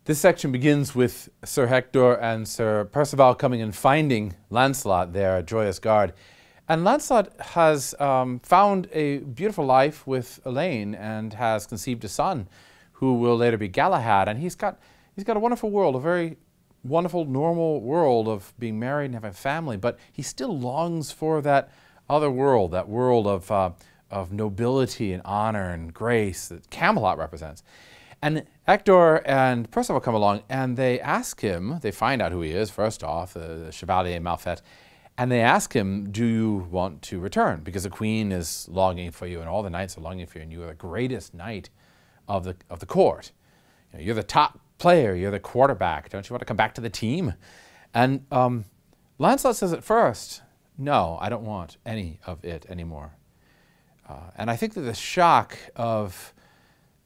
This section begins with Sir Hector and Sir Percival coming and finding Lancelot there at Joyous Gard. And Lancelot has found a beautiful life with Elaine and has conceived a son who will later be Galahad. And he's got a wonderful world, a very wonderful, normal world of being married and having a family. But he still longs for that other world, that world of nobility and honor and grace that Camelot represents. And Hector and Percival come along and they ask him, they find out who he is, first off, the Chevalier Malfait, and they ask him, do you want to return? Because the queen is longing for you and all the knights are longing for you and you are the greatest knight of the court. You know, you're the top player, you're the quarterback, don't you want to come back to the team? And Lancelot says at first, no, I don't want any of it anymore. And I think that the shock of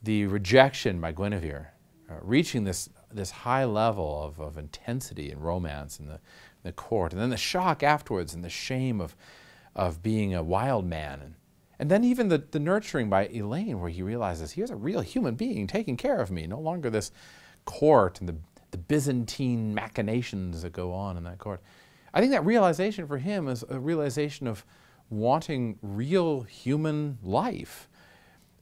the rejection by Guinevere, reaching this high level of intensity and romance in the court, and then the shock afterwards and the shame of being a wild man, and then even the nurturing by Elaine, where he realizes here's a real human being taking care of me, no longer this court and the Byzantine machinations that go on in that court. I think that realization for him is a realization of wanting real human life.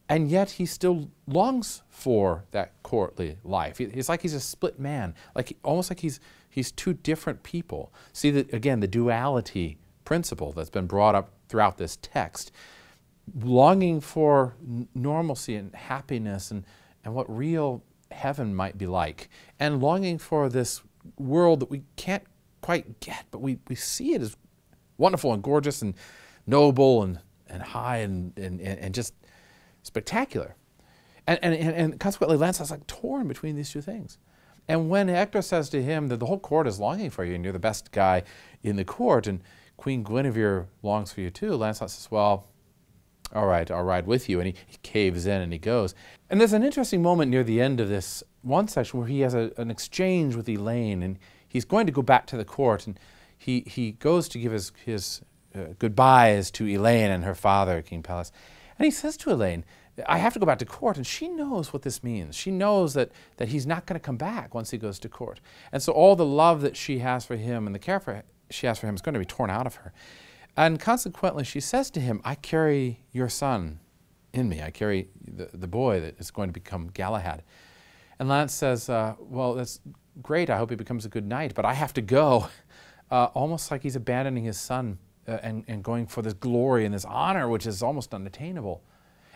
And yet he still longs for that courtly life. It's like he's a split man, almost like he's two different people. See, again, the duality principle that's been brought up throughout this text. Longing for normalcy and happiness and what real heaven might be like. And longing for this world that we can't quite get, but we see it as wonderful and gorgeous and noble and high and just spectacular. And consequently, Lancelot's like torn between these two things. And when Hector says to him that the whole court is longing for you and you're the best guy in the court and Queen Guinevere longs for you too, Lancelot says, well, all right, I'll ride with you. And he caves in and he goes. And there's an interesting moment near the end of this one section where he has an exchange with Elaine and he's going to go back to the court and he goes to give his goodbyes to Elaine and her father, King Pelles. And he says to Elaine, I have to go back to court, and she knows what this means. She knows that he's not going to come back once he goes to court. And so all the love that she has for him and the care she has for him is going to be torn out of her. And consequently, she says to him, I carry your son in me. I carry the boy that is going to become Galahad. And Lance says, well, that's great. I hope he becomes a good knight, but I have to go. Almost like he's abandoning his son and going for this glory and this honor, which is almost unattainable.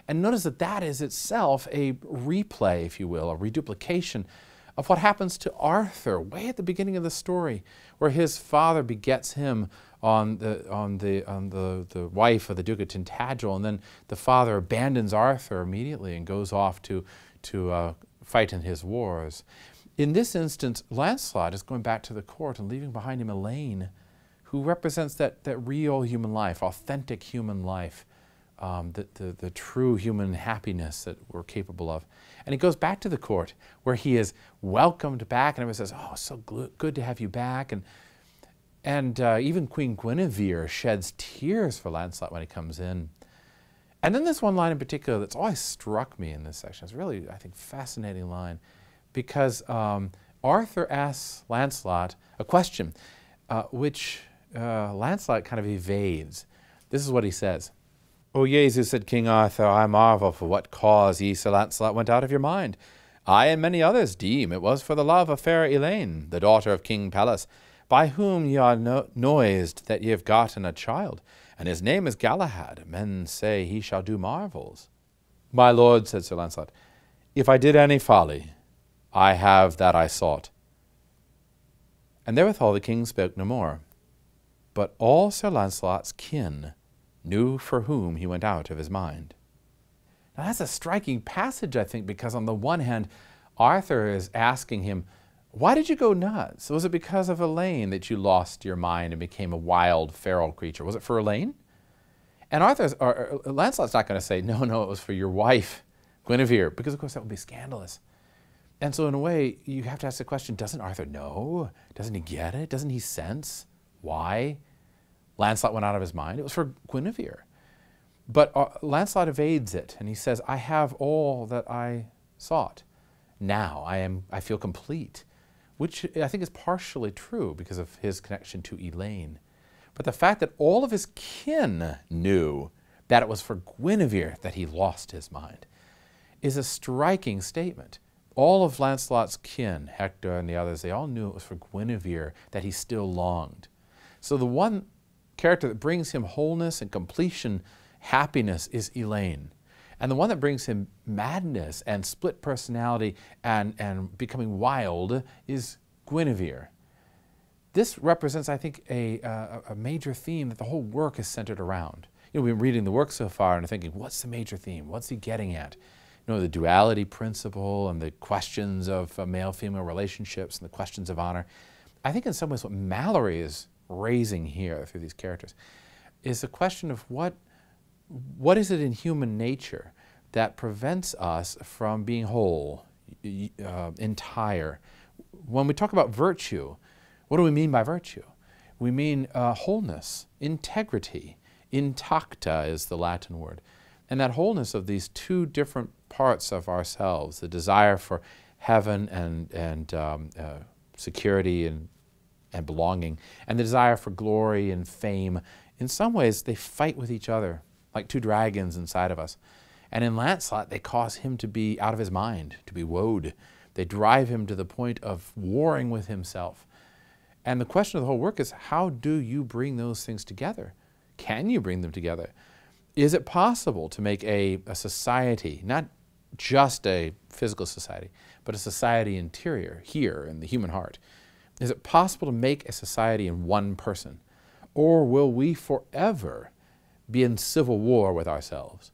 And notice that is itself a replay, if you will, a reduplication of what happens to Arthur way at the beginning of the story, where his father begets him on the wife of the Duke of Tintagel, and then the father abandons Arthur immediately and goes off to fight in his wars. In this instance, Lancelot is going back to the court and leaving behind him Elaine, who represents that real human life, authentic human life, the true human happiness that we're capable of. And he goes back to the court where he is welcomed back and everyone says, oh, so good to have you back. And even Queen Guinevere sheds tears for Lancelot when he comes in. And then there's one line in particular that's always struck me in this section. It's really, I think, fascinating line because Arthur asks Lancelot a question which Lancelot kind of evades. This is what he says. O Jesu, said King Arthur, I marvel for what cause ye, Sir Lancelot, went out of your mind. I and many others deem it was for the love of fair Elaine, the daughter of King Pelles, by whom ye are noised that ye have gotten a child, and his name is Galahad. Men say he shall do marvels. My lord, said Sir Lancelot, if I did any folly, I have that I sought. And therewithal the king spoke no more. But all Sir Lancelot's kin knew for whom he went out of his mind. Now that's a striking passage, I think, because on the one hand, Arthur is asking him, why did you go nuts? Was it because of Elaine that you lost your mind and became a wild, feral creature? Was it for Elaine? And Lancelot's not going to say, no, it was for your wife, Guinevere, because of course that would be scandalous. And so in a way, you have to ask the question, doesn't Arthur know? Doesn't he get it? Doesn't he sense why Lancelot went out of his mind? It was for Guinevere. But Lancelot evades it, and he says, I have all that I sought. now. I feel complete, which I think is partially true because of his connection to Elaine. But the fact that all of his kin knew that it was for Guinevere that he lost his mind is a striking statement. All of Lancelot's kin, Hector and the others, they all knew it was for Guinevere that he still longed. So the one character that brings him wholeness and completion, happiness, is Elaine. And the one that brings him madness and split personality and becoming wild is Guinevere. This represents, I think, a major theme that the whole work is centered around. You know, we've been reading the work so far and thinking, what's the major theme? What's he getting at? You know, the duality principle and the questions of male-female relationships and the questions of honor. I think in some ways what Mallory is raising here through these characters is a question of what is it in human nature that prevents us from being whole, entire. When we talk about virtue, what do we mean by virtue? We mean wholeness, integrity. Intacta is the Latin word. And that wholeness of these two different parts of ourselves, the desire for heaven and security and belonging, and the desire for glory and fame, in some ways they fight with each other like two dragons inside of us. And in Lancelot, they cause him to be out of his mind, to be woed. They drive him to the point of warring with himself. And the question of the whole work is, how do you bring those things together? Can you bring them together? Is it possible to make a society, not just a physical society, but a society interior, here in the human heart? Is it possible to make a society in one person? Or will we forever be in civil war with ourselves?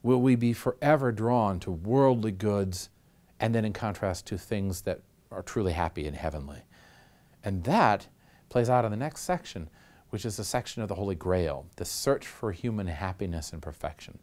Will we be forever drawn to worldly goods and then in contrast to things that are truly happy and heavenly? And that plays out in the next section, which is the section of the Holy Grail, the search for human happiness and perfection.